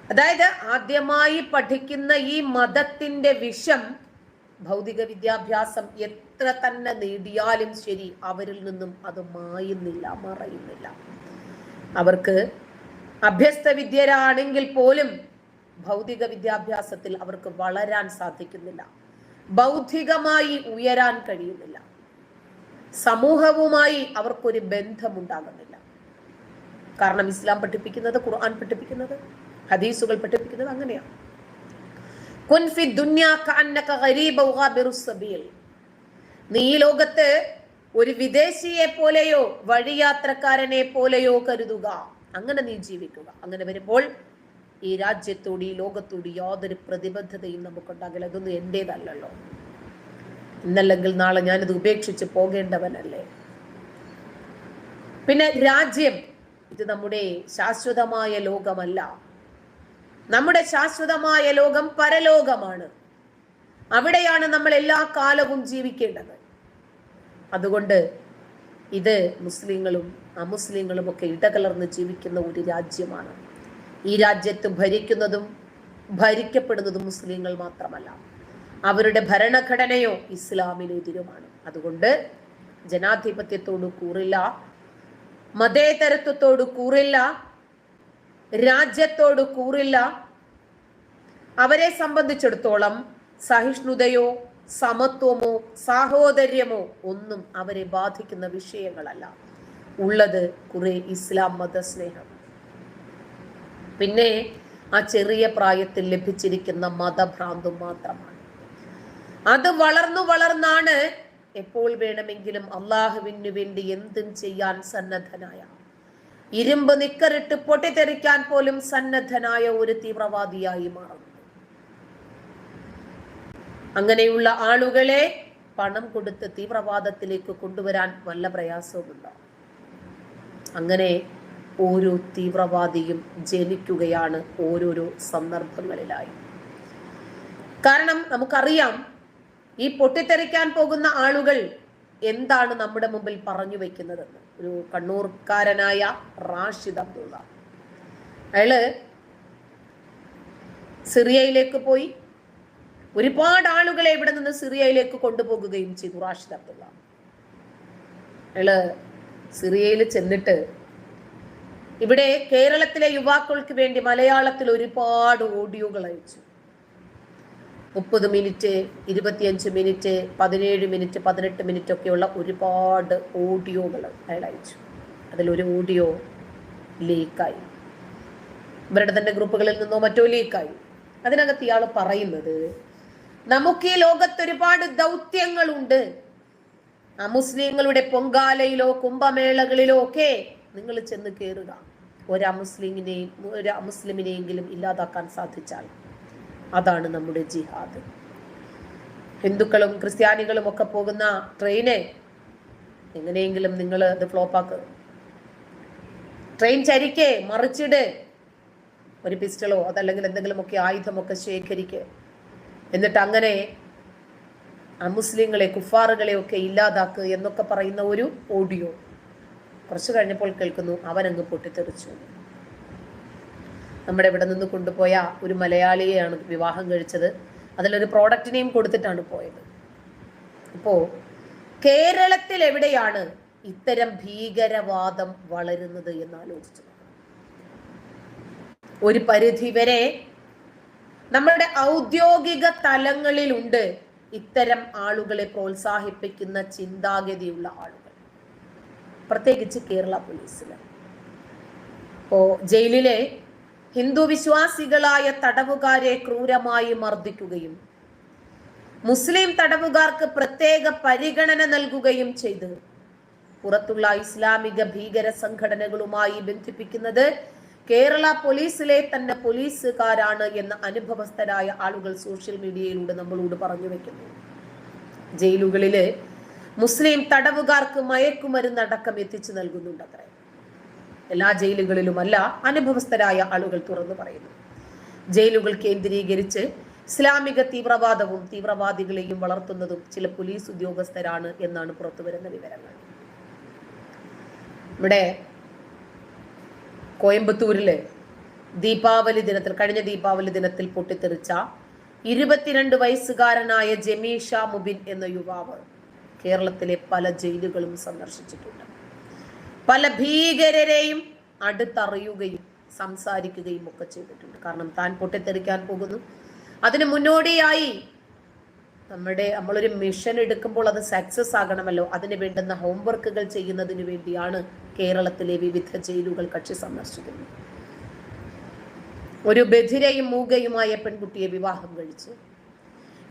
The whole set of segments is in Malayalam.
അതായത് ആദ്യമായി പഠിക്കുന്ന ഈ മതത്തിന്റെ വിഷം ഭൗതിക വിദ്യാഭ്യാസം എത്ര തന്നെ നേടിയാലും ശരി അവരിൽ നിന്നും അത് മായുന്നില്ല, മറയുന്നില്ല. അവർക്ക് അഭ്യസ്ത വിദ്യരാണെങ്കിൽ പോലും ഭൗതിക വിദ്യാഭ്യാസത്തിൽ അവർക്ക് വളരാൻ സാധിക്കുന്നില്ല, ബൗദ്ധികമായി ഉയരാൻ കഴിയുന്നില്ല, സമൂഹവുമായി അവർക്കൊരു ബന്ധമുണ്ടാകുന്നില്ല. കാരണം ഇസ്ലാം പഠിപ്പിക്കുന്നത്, ഖുർആൻ പഠിപ്പിക്കുന്നത്, ഹദീസുകൾ പഠിപ്പിക്കുന്നത് അങ്ങനെയാണ്. നീ ഈ ലോകത്ത് ഒരു വിദേശിയെ പോലെയോ വഴിയാത്രക്കാരനെ പോലെയോ കരുതുക, അങ്ങനെ നീ ജീവിക്കുക. അങ്ങനെ വരുമ്പോൾ ഈ രാജ്യത്തോട്, ഈ ലോകത്തോട് യാതൊരു പ്രതിബദ്ധതയും നമുക്കുണ്ടാകില്ല. അതൊന്നും എന്റേതല്ലല്ലോ, ഇന്നല്ലെങ്കിൽ നാളെ ഞാനിത് ഉപേക്ഷിച്ച് പോകേണ്ടവനല്ലേ. പിന്നെ രാജ്യം, ഇത് നമ്മുടെ ശാശ്വതമായ ലോകമല്ല. നമ്മുടെ ശാശ്വതമായ ലോകം പരലോകമാണ്. അവിടെയാണ് നമ്മൾ എല്ലാ കാലവും ജീവിക്കേണ്ടത്. അതുകൊണ്ട് ഇത് മുസ്ലിങ്ങളും അമുസ്ലിങ്ങളും ഒക്കെ ഇടകലർന്ന് ജീവിക്കുന്ന ഒരു രാജ്യമാണ്. ഈ രാജ്യത്ത് ഭരിക്കുന്നതും ഭരിക്കപ്പെടുന്നതും മുസ്ലിങ്ങൾ മാത്രമല്ല, അവരുടെ ഭരണഘടനയോ ഇസ്ലാമിനെതിരുമാണ്. അതുകൊണ്ട് ജനാധിപത്യത്തോട് കൂറില്ല, മതേതരത്വത്തോട് കൂറില്ല, രാജ്യത്തോട് കൂറില്ല. അവരെ സംബന്ധിച്ചിടത്തോളം സഹിഷ്ണുതയോ സമത്വമോ സാഹോദര്യമോ ഒന്നും അവരെ ബാധിക്കുന്ന വിഷയങ്ങളല്ല. ഉള്ളത് കുറെ ഇസ്ലാം മതസ്നേഹം, പിന്നെ ആ ചെറിയ പ്രായത്തിൽ ലഭിച്ചിരിക്കുന്ന മതഭ്രാന്തും മാത്രമാണ്. അത് വളർന്നാണ് എപ്പോൾ വേണമെങ്കിലും അള്ളാഹുവിന് വേണ്ടി എന്തും ചെയ്യാൻ സന്നദ്ധനായ, ഇരുമ്പ് നിക്കറിട്ട് പൊട്ടിത്തെറിക്കാൻ പോലും സന്നദ്ധനായ ഒരു തീവ്രവാദിയായി മാറുന്നു. അങ്ങനെയുള്ള ആളുകളെ പണം കൊടുത്ത് തീവ്രവാദത്തിലേക്ക് കൊണ്ടുവരാൻ വല്ല പ്രയാസവുമുണ്ടോ? അങ്ങനെ ഓരോ തീവ്രവാദിയും ജനിക്കുകയാണ് ഓരോരോ സന്ദർഭങ്ങളിലായി. കാരണം നമുക്കറിയാം, ഈ പൊട്ടിത്തെറിക്കാൻ പോകുന്ന ആളുകൾ എന്താണ് നമ്മുടെ മുമ്പിൽ പറഞ്ഞു വെക്കുന്നതെന്ന്. ഒരു കണ്ണൂർക്കാരനായ റാഷിദ് അബ്ദുള്ള, അയാള് സിറിയയിലേക്ക് പോയി ഒരുപാട് ആളുകളെ ഇവിടെ നിന്ന് സിറിയയിലേക്ക് കൊണ്ടുപോകുകയും ചെയ്തു. റാഷിദ് അബ്ദുള്ള അയാള് സിറിയയിൽ ചെന്നിട്ട് ഇവിടെ കേരളത്തിലെ യുവാക്കൾക്ക് വേണ്ടി മലയാളത്തിൽ ഒരുപാട് ഓഡിയോകൾ അയച്ചു. 30 മിനിറ്റ്, 25 മിനിറ്റ്, 17 മിനിറ്റ്, 18 മിനിറ്റ് ഒക്കെയുള്ള ഒരുപാട് ഓഡിയോകൾ അയാൾ അയച്ചു. അതിലൊരു ഓഡിയോ ലീക്കായി, ഇവരുടെ തന്നെ ഗ്രൂപ്പുകളിൽ നിന്നോ മറ്റോ ലീക്കായി. അതിനകത്ത് ഇയാൾ പറയുന്നത്, നമുക്ക് ഈ ലോകത്ത് ഒരുപാട് ദൗത്യങ്ങളുണ്ട്. അമുസ്ലിങ്ങളുടെ പൊങ്കാലയിലോ കുംഭമേളകളിലോ ഒക്കെ നിങ്ങൾ ചെന്ന് കയറുക. ഒരു അമുസ്ലിമിനെയെങ്കിലും ഇല്ലാതാക്കാൻ സാധിച്ചാൽ അതാണ് നമ്മുടെ ജിഹാദ്. ഹിന്ദുക്കളും ക്രിസ്ത്യാനികളും ഒക്കെ പോകുന്ന ട്രെയിന് എങ്ങനെയെങ്കിലും നിങ്ങൾ അത് ഫ്ലോപ്പാക്കുക. ട്രെയിൻ ചരിക്കേ, മറിച്ചിട്, ഒരു പിസ്റ്റളോ അതല്ലെങ്കിൽ എന്തെങ്കിലുമൊക്കെ ആയുധമൊക്കെ ശേഖരിക്കുക. എന്നിട്ട് അങ്ങനെ അമുസ്ലിങ്ങളെ, കുഫാറുകളെ ഒക്കെ ഇല്ലാതാക്കുക എന്നൊക്കെ പറയുന്ന ഒരു ഓഡിയോ കുറച്ചു കഴിഞ്ഞപ്പോൾ കേൾക്കുന്നു അവനങ്ങ് പൊട്ടിത്തെറിച്ചു. നമ്മുടെ ഇവിടെ നിന്ന് കൊണ്ടുപോയ ഒരു മലയാളിയെയാണ് വിവാഹം കഴിച്ചത്. അതിലൊരു പ്രോഡക്റ്റിനെയും കൊടുത്തിട്ടാണ് പോയത്. അപ്പോ കേരളത്തിൽ എവിടെയാണ് ഇത്തരം ഭീകരവാദം വളരുന്നത് എന്ന് ആലോചിച്ചു. ഒരു പരിധി വരെ നമ്മുടെ ഔദ്യോഗിക തലങ്ങളിലുണ്ട് ഇത്തരം ആളുകളെ പ്രോത്സാഹിപ്പിക്കുന്ന ചിന്താഗതിയുള്ള ആളുകൾ, പ്രത്യേകിച്ച് കേരള പോലീസിൽ. ഇപ്പോ ജയിലിലെ ഹിന്ദു വിശ്വാസികളായ തടവുകാരെ ക്രൂരമായി മർദ്ദിക്കുകയും മുസ്ലിം തടവുകാർക്ക് പ്രത്യേക പരിഗണന നൽകുകയും ചെയ്ത് പുറത്തുള്ള ഇസ്ലാമിക ഭീകര സംഘടനകളുമായി ബന്ധിപ്പിക്കുന്നത് കേരള പോലീസിലെ തന്നെ പോലീസുകാരാണ് എന്ന അനുഭവസ്ഥരായ ആളുകൾ സോഷ്യൽ മീഡിയയിലൂടെ നമ്മളോട് പറഞ്ഞു വെക്കുന്നു. ജയിലുകളില് മുസ്ലിം തടവുകാർക്ക് മയക്കുമരുന്നടക്കം എത്തിച്ചു നൽകുന്നുണ്ടത്രേ. എല്ലാ ജയിലുകളിലുമല്ല, അനുഭവസ്ഥരായ ആളുകൾ തുറന്നു പറയുന്നു. ജയിലുകൾ കേന്ദ്രീകരിച്ച് ഇസ്ലാമിക തീവ്രവാദവും തീവ്രവാദികളെയും വളർത്തുന്നതും ചില പോലീസ് ഉദ്യോഗസ്ഥരാണ് എന്നാണ് പുറത്തുവരുന്ന വിവരങ്ങൾ. ഇവിടെ കോയമ്പത്തൂരില് ദീപാവലി ദിനത്തിൽ, കഴിഞ്ഞ ദീപാവലി ദിനത്തിൽ പൊട്ടിത്തെറിച്ച 22 വയസ്സുകാരനായ ജമീഷ മുബിൻ എന്ന യുവാവ് കേരളത്തിലെ പല ജയിലുകളും സന്ദർശിച്ചിട്ടുണ്ട്. പല ഭീകരരെയും അടുത്തറിയുകയും സംസാരിക്കുകയും ഒക്കെ ചെയ്തിട്ടുണ്ട്. കാരണം താൻ പൊട്ടിത്തെറിക്കാൻ പോകുന്നു. അതിന് മുന്നോടിയായി നമ്മളൊരു മിഷൻ എടുക്കുമ്പോൾ അത് സക്സസ് ആകണമല്ലോ. അതിന് വേണ്ടുന്ന ഹോംവർക്കുകൾ ചെയ്യുന്നതിന് വേണ്ടിയാണ് കേരളത്തിലെ വിവിധ ജയിലുകൾ കക്ഷി സന്ദർശിക്കുന്നത്. ഒരു ബധിരയും മൂകയുമായ പെൺകുട്ടിയെ വിവാഹം കഴിച്ചു.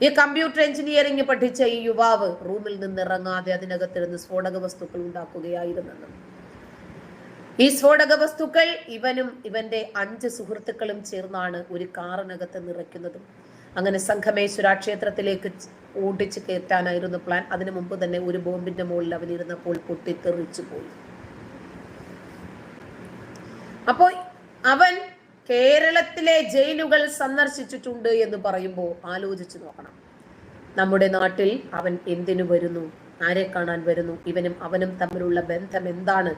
ഈ കമ്പ്യൂട്ടർ എഞ്ചിനീയറിംഗ് പഠിച്ച ഈ യുവാവ് റൂമിൽ നിന്നിറങ്ങാതെ അതിനകത്തിരുന്ന് സ്ഫോടക വസ്തുക്കൾ ഉണ്ടാക്കുകയായിരുന്നെന്നും ഈ സ്ഫോടക വസ്തുക്കൾ ഇവനും ഇവന്റെ 5 സുഹൃത്തുക്കളും ചേർന്നാണ് ഒരു കാറിനകത്ത് നിറയ്ക്കുന്നതും. അങ്ങനെ സംഘമേശ്വര ക്ഷേത്രത്തിലേക്ക് ഓടിച്ച് കയറ്റാനായിരുന്നു പ്ലാൻ. അതിനു മുമ്പ് തന്നെ ഒരു ബോംബിന്റെ മുകളിൽ അവനിരുന്നപ്പോൾ പൊട്ടിത്തെറിച്ചു പോയി. അപ്പോൾ അവൻ കേരളത്തിലെ ജയിലുകൾ സന്ദർശിച്ചിട്ടുണ്ട് എന്ന് പറയുമ്പോൾ ആലോചിച്ച് നോക്കണം. നമ്മുടെ നാട്ടിൽ അവൻ എന്തിനു വരുന്നു, ആരെ കാണാൻ വരുന്നു, ഇവനും അവനും തമ്മിലുള്ള ബന്ധം എന്താണ്?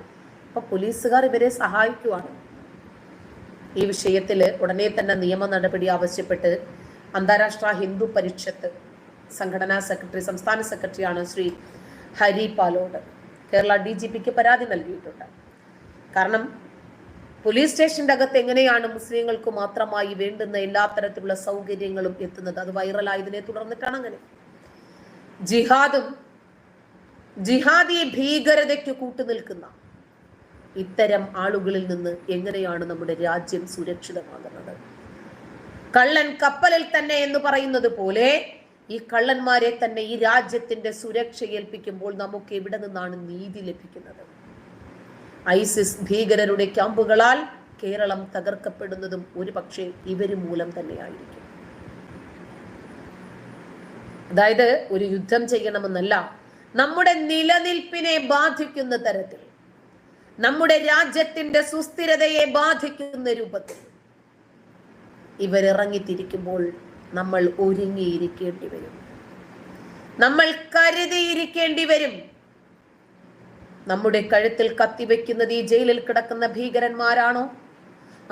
അപ്പൊ പോലീസുകാർ ഇവരെ സഹായിക്കുവാണ്. ഈ വിഷയത്തിൽ ഉടനെ തന്നെ നിയമ നടപടി ആവശ്യപ്പെട്ട് അന്താരാഷ്ട്ര ഹിന്ദു പരിഷത്ത് സംഘടനാ സെക്രട്ടറി, സംസ്ഥാന സെക്രട്ടറിയാണ് ശ്രീ ഹരി പാലോട്, കേരള DGPക്ക് പരാതി നൽകിയിട്ടുണ്ട്. കാരണം പോലീസ് സ്റ്റേഷന്റെ അകത്ത് എങ്ങനെയാണ് മുസ്ലിങ്ങൾക്ക് മാത്രമായി വേണ്ടുന്ന എല്ലാ തരത്തിലുള്ള സൗകര്യങ്ങളും എത്തുന്നത്? അത് വൈറലായതിനെ തുടർന്നിട്ടാണ് അങ്ങനെ. ജിഹാദി ഭീകരതയ്ക്ക് കൂട്ടുനിൽക്കുന്ന ഇത്തരം ആളുകളിൽ നിന്ന് എങ്ങനെയാണ് നമ്മുടെ രാജ്യം സുരക്ഷിതമാകുന്നത്? കള്ളൻ കപ്പലിൽ തന്നെ എന്ന് പറയുന്നത് പോലെ ഈ കള്ളന്മാരെ തന്നെ ഈ രാജ്യത്തിന്റെ സുരക്ഷ ഏൽപ്പിക്കുമ്പോൾ നമുക്ക് എവിടെ നിന്നാണ് നീതി ലഭിക്കുന്നത്? ഐസിസ് ഭീകരരുടെ ക്യാമ്പുകളാൽ കേരളം തകർക്കപ്പെടുന്നതും ഒരു പക്ഷേ ഇവര് മൂലം തന്നെയായിരിക്കും. അതായത് ഒരു യുദ്ധം ചെയ്യണമെന്നല്ല, നമ്മുടെ നിലനിൽപ്പിനെ ബാധിക്കുന്ന തരത്തിൽ, നമ്മുടെ രാജ്യത്തിന്റെ സുസ്ഥിരതയെ ബാധിക്കുന്ന രൂപത്തിൽ ഇവരിറങ്ങിത്തിരിക്കുമ്പോൾ നമ്മൾ ഒരുങ്ങിയിരിക്കേണ്ടി വരും, നമ്മൾ കരുതിയിരിക്കേണ്ടി വരും. നമ്മുടെ കഴുത്തിൽ കത്തിവെക്കുന്നത് ഈ ജയിലിൽ കിടക്കുന്ന ഭീകരന്മാരാണോ,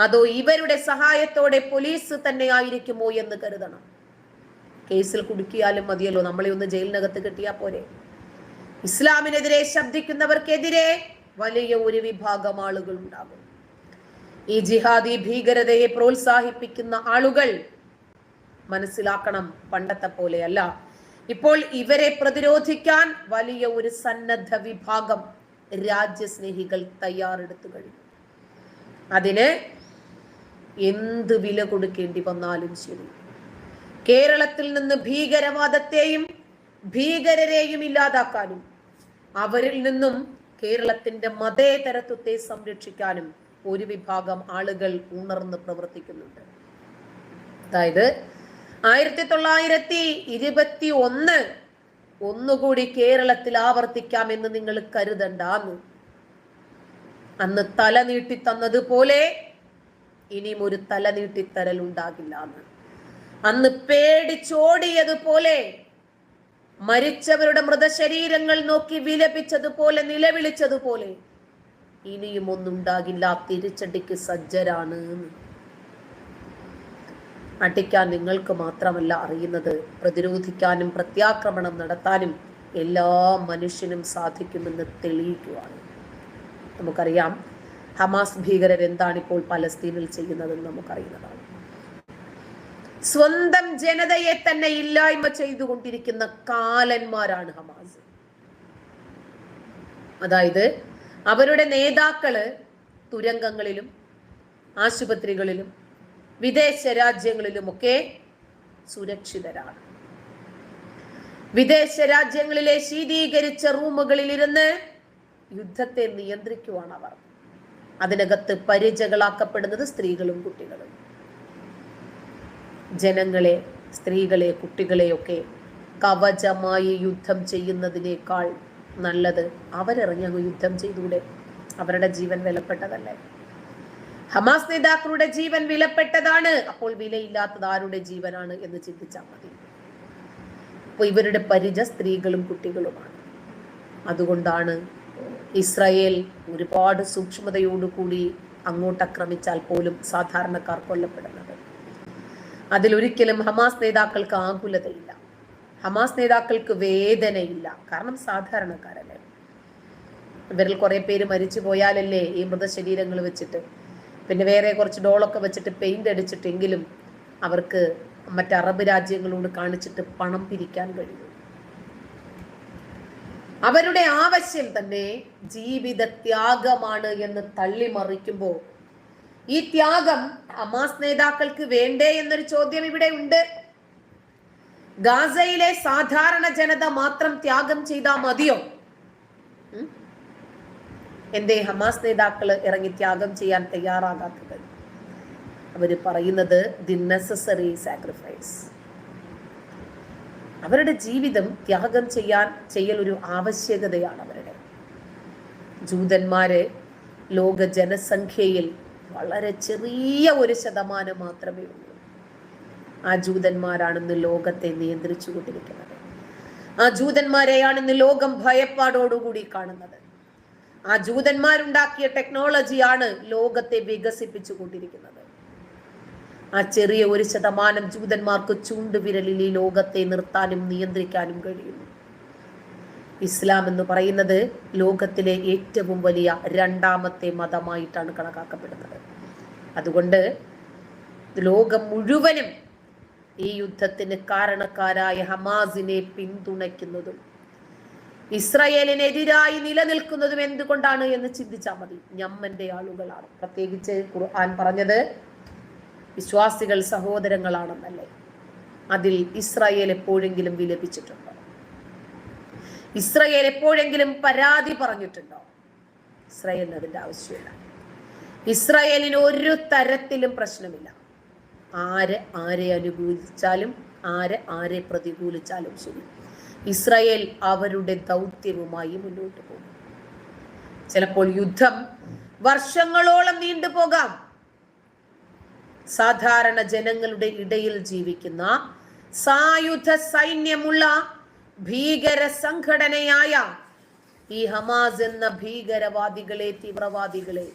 അതോ ഇവരുടെ സഹായത്തോടെ പോലീസ് തന്നെ ആയിരിക്കുമോ എന്ന് കരുതണം. കേസിൽ കുടുക്കിയാലും മതിയല്ലോ, നമ്മളെ ഒന്ന് ജയിലിനകത്ത് കിട്ടിയാൽ പോരെ. ഇസ്ലാമിനെതിരെ ശബ്ദിക്കുന്നവർക്കെതിരെ വലിയ ഒരു വിഭാഗം ആളുകൾ ഉണ്ടാകും. ഈ ജിഹാദി ഭീകരതയെ പ്രോത്സാഹിപ്പിക്കുന്ന ആളുകൾ മനസ്സിലാക്കണം, പണ്ടത്തെ പോലെയല്ല. ഇപ്പോൾ ഇവരെ പ്രതിരോധിക്കാൻ വലിയ ഒരു സന്നദ്ധ വിഭാഗം രാജ്യസ്നേഹികൾ തയ്യാറെടുത്തു കഴിഞ്ഞു. അതിന് എന്ത് വില കൊടുക്കേണ്ടി വന്നാലും ശരി, കേരളത്തിൽ നിന്ന് ഭീകരവാദത്തെയും ഭീകരരെയും ഇല്ലാതാക്കാനും അവരിൽ നിന്നും കേരളത്തിന്റെ മതേതരത്വത്തെ സംരക്ഷിക്കാനും ഒരു വിഭാഗം ആളുകൾ ഉണർന്ന് പ്രവർത്തിക്കുന്നുണ്ട്. അതായത് 1921 ഒന്നുകൂടി കേരളത്തിൽ ആവർത്തിക്കാമെന്ന് നിങ്ങൾ കരുതണ്ടാന്ന്. അന്ന് തല നീട്ടി തന്നതുപോലെ ഇനിയും ഒരു തല നീട്ടിത്തരൽ ഉണ്ടാകില്ല എന്ന്. അന്ന് പേടിച്ചോടിയതുപോലെ, മരിച്ചവരുടെ മൃതശരീരങ്ങൾ നോക്കി വിലപിച്ചതുപോലെ, നിലവിളിച്ചതുപോലെ ഇനിയും ഒന്നുണ്ടാകില്ല. തിരിച്ചടിക്ക് സജ്ജരാണ്. അടിക്കാൻ നിങ്ങൾക്ക് മാത്രമല്ല അറിയുന്നത്, പ്രതിരോധിക്കാനും പ്രത്യാക്രമണം നടത്താനും എല്ലാ മനുഷ്യനും സാധിക്കുമെന്ന് തെളിയിക്കുവാണ്. നമുക്കറിയാം ഹമാസ് ഭീകരർ എന്താണ് ഇപ്പോൾ പലസ്തീനിൽ ചെയ്യുന്നതെന്ന് നമുക്കറിയുന്നതാണ്. സ്വന്തം ജനതയെ തന്നെ ഇല്ലായ്മ ചെയ്തുകൊണ്ടിരിക്കുന്ന കാലന്മാരാണ് ഹമാസ്. അതായത് അവരുടെ നേതാക്കള് തുരങ്കങ്ങളിലും ആശുപത്രികളിലും വിദേശ രാജ്യങ്ങളിലുമൊക്കെ സുരക്ഷിതരാണ്. വിദേശ രാജ്യങ്ങളിലെ ശീതീകരിച്ച റൂമുകളിൽ ഇരുന്ന് യുദ്ധത്തെ നിയന്ത്രിക്കുവാണ് അവർ. അതിനകത്ത് പരിചകളാക്കപ്പെടുന്നത് സ്ത്രീകളും കുട്ടികളും. ജനങ്ങളെ, സ്ത്രീകളെ, കുട്ടികളെയൊക്കെ കവചമായി യുദ്ധം ചെയ്യുന്നതിനേക്കാൾ നല്ലത് അവരിറങ്ങി യുദ്ധം ചെയ്തൂടെ? അവരുടെ ജീവൻ വിലപ്പെട്ടതല്ലേ? ഹമാസ് നേതാക്കളുടെ ജീവൻ വിലപ്പെട്ടതാണ്. അപ്പോൾ വിലയില്ലാത്തത് ആരുടെ ജീവനാണ് എന്ന് ചിന്തിച്ചാൽ മതി. അപ്പൊ ഇവരുടെ പരിച സ്ത്രീകളും കുട്ടികളുമാണ്. അതുകൊണ്ടാണ് ഇസ്രായേൽ ഒരുപാട് സൂക്ഷ്മതയോടുകൂടി അങ്ങോട്ട് ആക്രമിച്ചാൽ പോലും സാധാരണക്കാർ കൊല്ലപ്പെടുന്നത്. അതിലൊരിക്കലും ഹമാസ് നേതാക്കൾക്ക് ആകുലതയില്ല, ഹമാസ് നേതാക്കൾക്ക് വേദനയില്ല. കാരണം സാധാരണക്കാരല്ലേ. ഇവരിൽ കുറെ പേര് മരിച്ചു പോയാലല്ലേ ഈ മൃതശരീരങ്ങൾ വെച്ചിട്ട്, പിന്നെ വേറെ കുറച്ച് ഡോളൊക്കെ വെച്ചിട്ട് പെയിന്റ് അടിച്ചിട്ടെങ്കിലും അവർക്ക് മറ്റ് അറബ് രാജ്യങ്ങളോട് കാണിച്ചിട്ട് പണം പിരിക്കാൻ കഴിയും. അവരുടെ ആവശ്യം തന്നെ ജീവിത ത്യാഗമാണ് എന്ന് തള്ളിമറിക്കുമ്പോൾ ഈ ത്യാഗം ഹമാസ് നേതാക്കൾക്ക് വേണ്ടേ എന്നൊരു ചോദ്യം ഇവിടെ ഉണ്ട്. ഗാസയിലെ സാധാരണ ജനത മാത്രം ത്യാഗം ചെയ്താൽ മതിയോ? എന്തേ ഹമാസ് നേതാക്കൾ ഇറങ്ങി ത്യാഗം ചെയ്യാൻ തയ്യാറാകാത്തത്? അവര് പറയുന്നത് ദി നെസസറി സാക്രിഫൈസ്. അവരുടെ ജീവിതം ത്യാഗം ചെയ്യൽ ഒരു ആവശ്യകതയാണ് അവരുടെ. ജൂതന്മാര് ലോക ജനസംഖ്യയിൽ വളരെ ചെറിയ ഒരു ശതമാനം മാത്രമേ ഉള്ളൂ. ആ ജൂതന്മാരാണെന്ന് ലോകത്തെ നിയന്ത്രിച്ചു കൊണ്ടിരിക്കുന്നത്. ആ ജൂതന്മാരെയാണ് ഇന്ന് ലോകം ഭയപ്പാടോടുകൂടി കാണുന്നത്. ആ ജൂതന്മാരുണ്ടാക്കിയ ടെക്നോളജിയാണ് ലോകത്തെ വികസിപ്പിച്ചു കൊണ്ടിരിക്കുന്നത്. ആ ചെറിയ ഒരു ശതമാനം ജൂതന്മാർക്ക് ചൂണ്ടുവിരലിൽ ഈ ലോകത്തെ നിർത്താനും നിയന്ത്രിക്കാനും കഴിയുന്നു. ഇസ്ലാം എന്ന് പറയുന്നത് ലോകത്തിലെ ഏറ്റവും വലിയ രണ്ടാമത്തെ മതമായിട്ടാണ് കണക്കാക്കപ്പെടുന്നത്. അതുകൊണ്ട് ലോകം മുഴുവനും ഈ യുദ്ധത്തിന് കാരണക്കാരായ ഹമാസിനെ പിന്തുണയ്ക്കുന്നതും ഇസ്രായേലിനെതിരായി നിലനിൽക്കുന്നതും എന്തുകൊണ്ടാണ് എന്ന് ചിന്തിച്ചാൽ മതി. ഞമ്മന്റെ ആളുകളാണ്. പ്രത്യേകിച്ച് ഖുർആൻ പറഞ്ഞത് വിശ്വാസികൾ സഹോദരങ്ങളാണെന്നല്ലേ. അതിൽ ഇസ്രായേൽ എപ്പോഴെങ്കിലും വിലപിച്ചിട്ടുണ്ടോ? ഇസ്രായേൽ എപ്പോഴെങ്കിലും പരാതി പറഞ്ഞിട്ടുണ്ടോ? ഇസ്രായേലിന് അതിന്റെ ആവശ്യമില്ല. ഇസ്രായേലിന് ഒരു തരത്തിലും പ്രശ്നമില്ല. ആരെ അനുകൂലിച്ചാലും ആരെ പ്രതികൂലിച്ചാലും ശരി, ഇസ്രായേൽ അവരുടെ ദൗത്യവുമായി മുന്നോട്ട് പോകും. ചിലപ്പോൾ യുദ്ധം വർഷങ്ങളോളം നീണ്ടുപോകാം. സാധാരണ ജനങ്ങളുടെ ഇടയിൽ ജീവിക്കുന്ന സായുധ സൈന്യമുള്ള ഭീകര സംഘടനയായ ഈ ഹമാസ് എന്ന ഭീകരവാദികളെ, തീവ്രവാദികളെ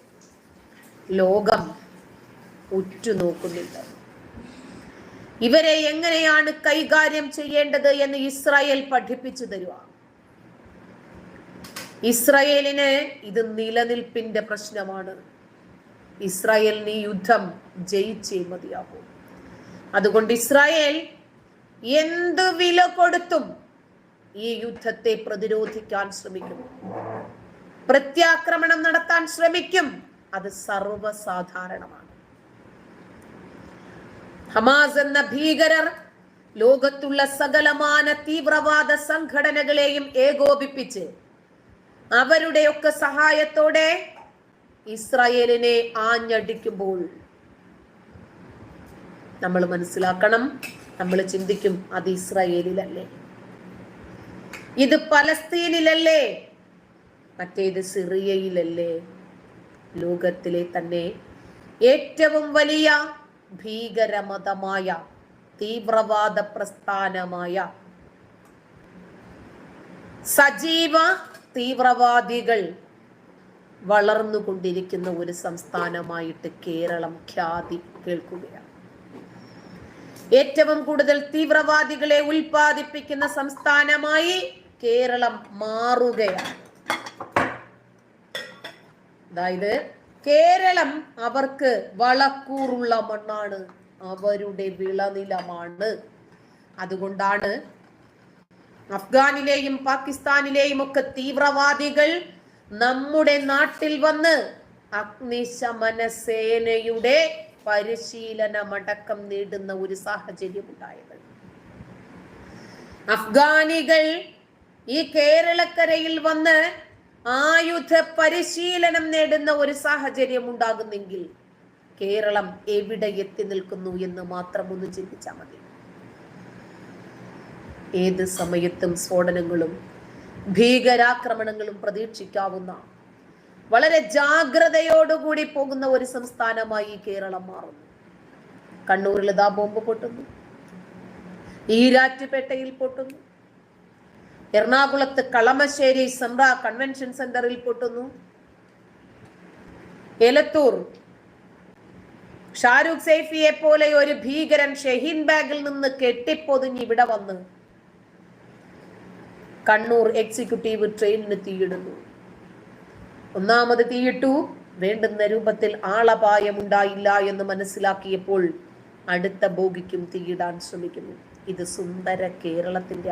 ലോകം ഉറ്റുനോക്കുന്നില്ല. ഇവരെ എങ്ങനെയാണ് കൈകാര്യം ചെയ്യേണ്ടത് എന്ന് ഇസ്രായേൽ പഠിപ്പിച്ചു തരുക. ഇസ്രായേലിന് ഇത് നിലനിൽപ്പിന്റെ പ്രശ്നമാണ്. ഇസ്രായേലിന് ഈ യുദ്ധം ജയിച്ചേ മതിയാകും. അതുകൊണ്ട് ഇസ്രായേൽ എന്ത് വില കൊടുത്തും ഈ യുദ്ധത്തെ പ്രതിരോധിക്കാൻ ശ്രമിക്കും, പ്രത്യാക്രമണം നടത്താൻ ശ്രമിക്കും. അത് സർവ്വസാധാരണമാണ്. ഹമാസ് എന്ന ഭീകരർ ലോകത്തുള്ള സകലമാന തീവ്രവാദ സംഘടനകളെയും ഏകോപിപ്പിച്ച് അവരുടെയൊക്കെ സഹായത്തോടെ ഇസ്രായേലിനെ ആഞ്ഞടിക്കുമ്പോൾ നമ്മൾ മനസ്സിലാക്കണം, നമ്മൾ ചിന്തിക്കും അത് ഇസ്രായേലിലല്ലേ, ഇത് പലസ്തീനിലല്ലേ, മറ്റേത് സിറിയയിലല്ലേ. ലോകത്തിലെ തന്നെ ഏറ്റവും വലിയ ഭീകരമതമായ തീവ്രവാദ പ്രസ്ഥാനമായ സജീവ തീവ്രവാദികൾ വളർന്നുകൊണ്ടിരിക്കുന്ന ഒരു സംസ്ഥാനമായിട്ട് കേരളം ഖ്യാതി കേൾക്കുകയാണ്. ഏറ്റവും കൂടുതൽ തീവ്രവാദികളെ ഉൽപ്പാദിപ്പിക്കുന്ന സംസ്ഥാനമായി കേരളം മാറുകയാണ്. അതായത് കേരളം അവർക്ക് വളക്കൂറുള്ള മണ്ണാണ്, അവരുടെ വിളനിലമാണ്. അതുകൊണ്ടാണ് അഫ്ഗാനിലെയും പാകിസ്ഥാനിലെയും ഒക്കെ തീവ്രവാദികൾ നമ്മുടെ നാട്ടിൽ വന്ന് അഗ്നിശമന സേനയുടെ പരിശീലനമടക്കം നേടുന്ന ഒരു സാഹചര്യം ഉണ്ടായത്. അഫ്ഗാനികൾ ഈ കേരളക്കരയിൽ വന്ന് ആയുധ പരിശീലനം നേടുന്ന ഒരു സാഹചര്യം ഉണ്ടാകുന്നെങ്കിൽ കേരളം എവിടെ എത്തി നിൽക്കുന്നു എന്ന് മാത്രം ഒന്ന് ചിന്തിച്ചാൽ മതി. ഏത് സമയത്തും സ്ഫോടനങ്ങളും ഭീകരാക്രമണങ്ങളും പ്രതീക്ഷിക്കാവുന്ന വളരെ ജാഗ്രതയോടുകൂടി പോകുന്ന ഒരു സംസ്ഥാനമായി കേരളം മാറുന്നു. കണ്ണൂരിൽ ഇതാ ബോംബ് പൊട്ടുന്നു, ഈരാറ്റുപേട്ടയിൽ പൊട്ടുന്നു, എറണാകുളത്ത് കളമശ്ശേരി സെംറ കൺവെൻഷൻ സെന്ററിൽ പൊട്ടുന്നു. എലത്തൂർ ഷാരൂഖ് സൈഫിയെ പോലെ ഒരു ഭീകരൻ ഷഹീൻ ബാഗിൽ നിന്ന് കെട്ടിപ്പൊതിഞ്ഞ് ഇവിടെ വന്ന് കണ്ണൂർ എക്സിക്യൂട്ടീവ് ട്രെയിനിന് തീയിടുന്നു. ഒന്നാമത് തീയിട്ടു, വേണ്ടുന്ന രൂപത്തിൽ ആളപായമുണ്ടായില്ല എന്ന് മനസ്സിലാക്കിയപ്പോൾ അടുത്ത ബോഗിക്കും തീയിടാൻ ശ്രമിക്കുന്നു. ഇത് സുന്ദര കേരളത്തിന്റെ